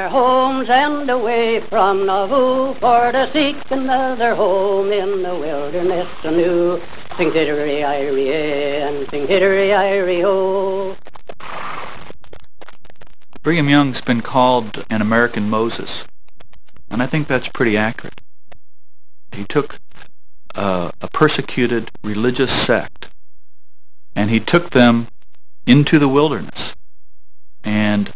Their homes and away from Nauvoo for to seek another home in the wilderness anew. Sing tittery-irie and sing tittery-irie-ho. Brigham Young's been called an American Moses, and I think that's pretty accurate. He took a persecuted religious sect, and he took them into the wilderness and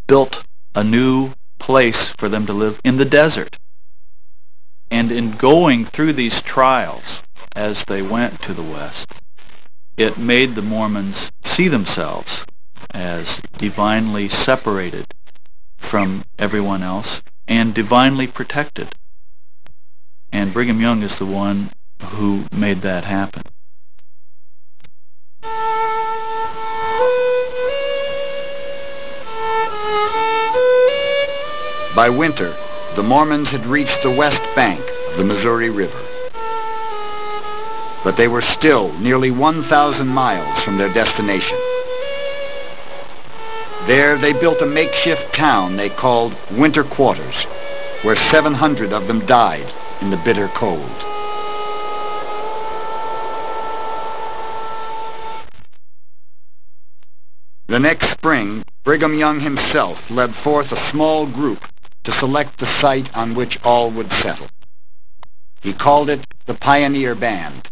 built a new place for them to live in the desert. And in going through these trials as they went to the West, it made the Mormons see themselves as divinely separated from everyone else and divinely protected. And Brigham Young is the one who made that happen. By winter, the Mormons had reached the west bank of the Missouri River. But they were still nearly 1,000 miles from their destination. There they built a makeshift town they called Winter Quarters, where 700 of them died in the bitter cold. The next spring, Brigham Young himself led forth a small group to select the site on which all would settle. He called it the Pioneer Band.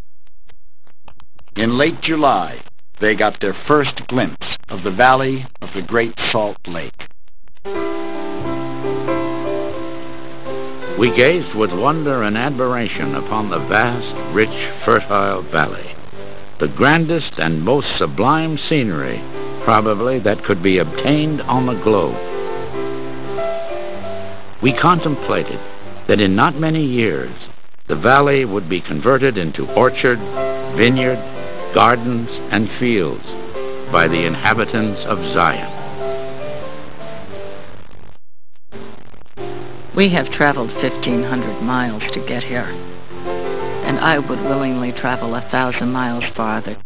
In late July, they got their first glimpse of the valley of the Great Salt Lake. We gazed with wonder and admiration upon the vast, rich, fertile valley, the grandest and most sublime scenery, probably, that could be obtained on the globe. We contemplated that in not many years, the valley would be converted into orchard, vineyard, gardens, and fields by the inhabitants of Zion. We have traveled 1,500 miles to get here, and I would willingly travel 1,000 miles farther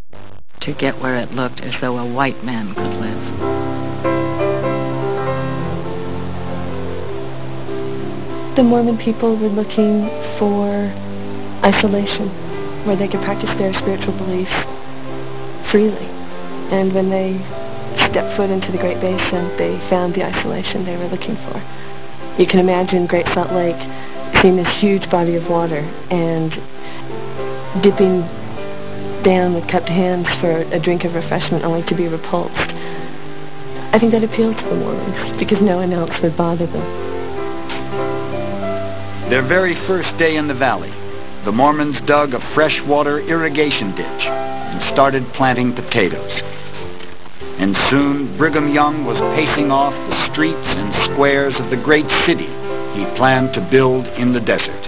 to get where it looked as though a white man could live. The Mormon people were looking for isolation, where they could practice their spiritual beliefs freely. And when they stepped foot into the Great Basin, they found the isolation they were looking for. You can imagine Great Salt Lake, seeing this huge body of water, and dipping down with cupped hands for a drink of refreshment only to be repulsed. I think that appealed to the Mormons, because no one else would bother them. Their very first day in the valley, the Mormons dug a freshwater irrigation ditch and started planting potatoes. And soon Brigham Young was pacing off the streets and squares of the great city he planned to build in the desert.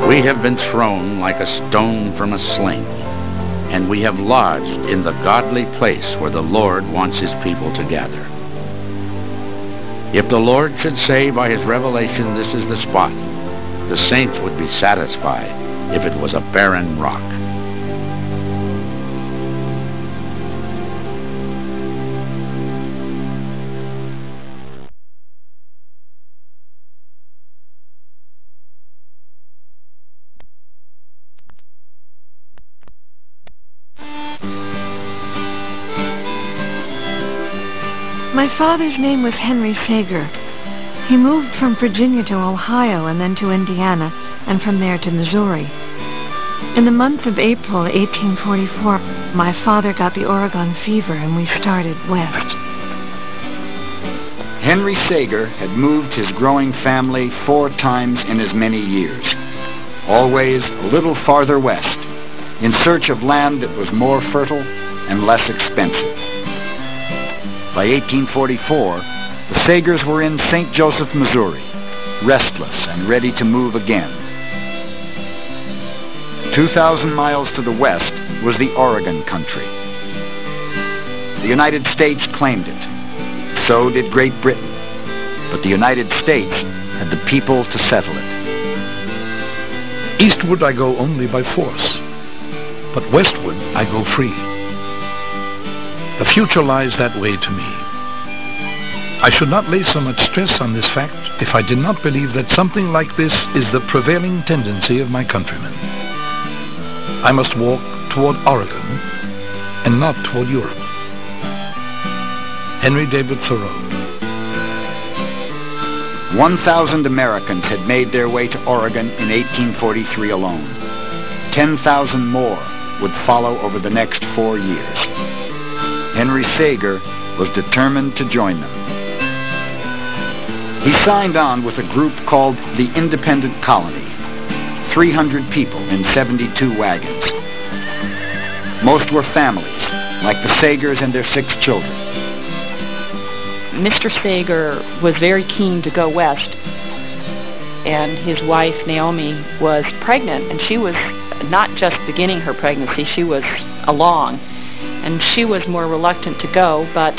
We have been thrown like a stone from a sling, and we have lodged in the godly place where the Lord wants His people to gather. If the Lord should say by His revelation, this is the spot, the saints would be satisfied if it was a barren rock. My father's name was Henry Sager. He moved from Virginia to Ohio and then to Indiana, and from there to Missouri. In the month of April 1844, my father got the Oregon fever and we started west. Henry Sager had moved his growing family 4 times in as many years, always a little farther west, in search of land that was more fertile and less expensive. By 1844, the Sagers were in St. Joseph, Missouri, restless and ready to move again. 2,000 miles to the west was the Oregon country. The United States claimed it. So did Great Britain. But the United States had the people to settle it. Eastward I go only by force, but westward I go free. The future lies that way to me. I should not lay so much stress on this fact if I did not believe that something like this is the prevailing tendency of my countrymen. I must walk toward Oregon and not toward Europe. Henry David Thoreau. 1,000 Americans had made their way to Oregon in 1843 alone. 10,000 more would follow over the next 4 years. Henry Sager was determined to join them. He signed on with a group called the Independent Colony, 300 people in 72 wagons. Most were families, like the Sagers and their 6 children. Mr. Sager was very keen to go west, and his wife Naomi was pregnant, and she was not just beginning her pregnancy, she was along, and she was more reluctant to go, but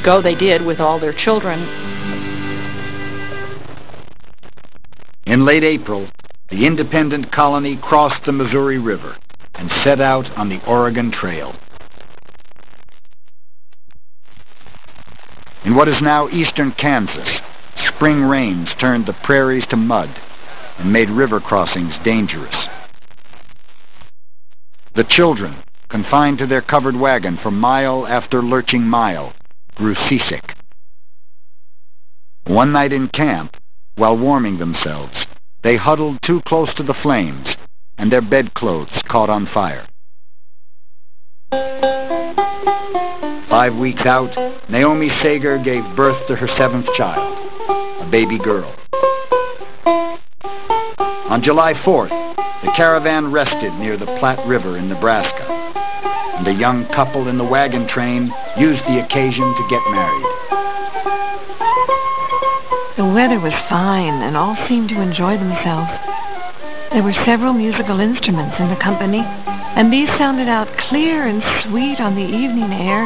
go they did with all their children. In late April, the Independent Colony crossed the Missouri River and set out on the Oregon Trail. In what is now eastern Kansas, spring rains turned the prairies to mud and made river crossings dangerous. The children, confined to their covered wagon for mile after lurching mile, grew seasick. One night in camp, while warming themselves, they huddled too close to the flames, and their bedclothes caught on fire. 5 weeks out, Naomi Sager gave birth to her 7th child, a baby girl. On July 4th, the caravan rested near the Platte River in Nebraska, and the young couple in the wagon train used the occasion to get married. The weather was fine, and all seemed to enjoy themselves. There were several musical instruments in the company, and these sounded out clear and sweet on the evening air,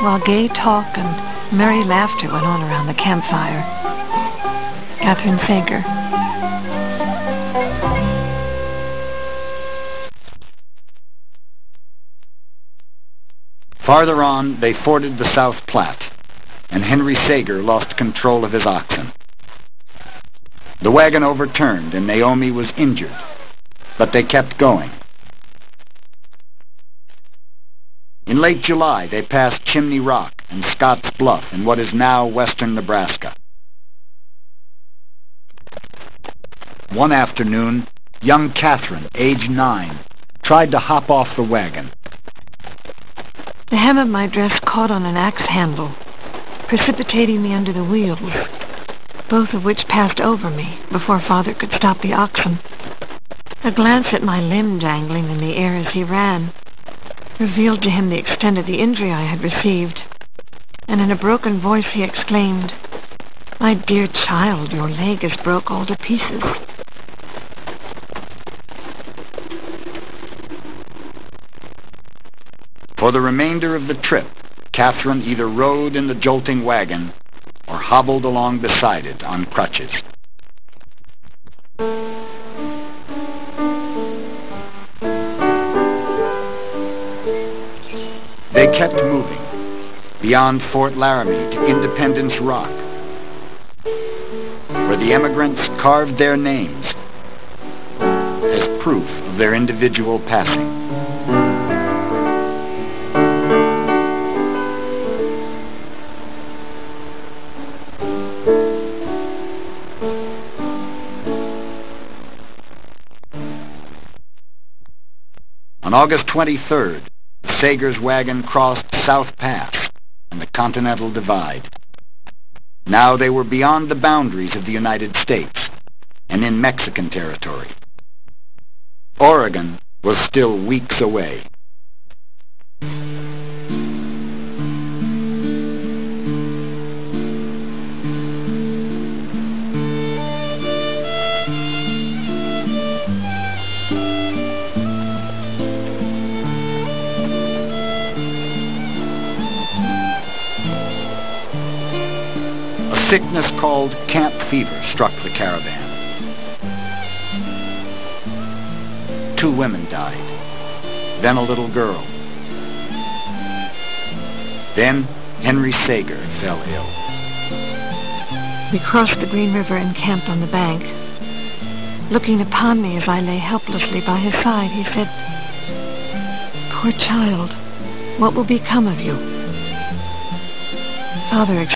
while gay talk and merry laughter went on around the campfire. Catherine Sager. Farther on, they forded the South Platte, and Henry Sager lost control of his oxen. The wagon overturned, and Naomi was injured, but they kept going. In late July, they passed Chimney Rock and Scotts Bluff in what is now western Nebraska. One afternoon, young Catherine, age 9, tried to hop off the wagon. The hem of my dress caught on an axe handle, precipitating me under the wheels, both of which passed over me before Father could stop the oxen. A glance at my limb dangling in the air as he ran revealed to him the extent of the injury I had received, and in a broken voice he exclaimed, "My dear child, your leg is broke all to pieces." For the remainder of the trip, Catherine either rode in the jolting wagon or hobbled along beside it on crutches. They kept moving, beyond Fort Laramie to Independence Rock, where the emigrants carved their names as proof of their individual passing. On August 23rd, Sager's wagon crossed South Pass and the Continental Divide. Now they were beyond the boundaries of the United States and in Mexican territory. Oregon was still weeks away. Sickness called camp fever struck the caravan. 2 women died, then a little girl. Then Henry Sager fell ill. We crossed the Green River and camped on the bank. Looking upon me as I lay helplessly by his side, he said, "Poor child, what will become of you?" Father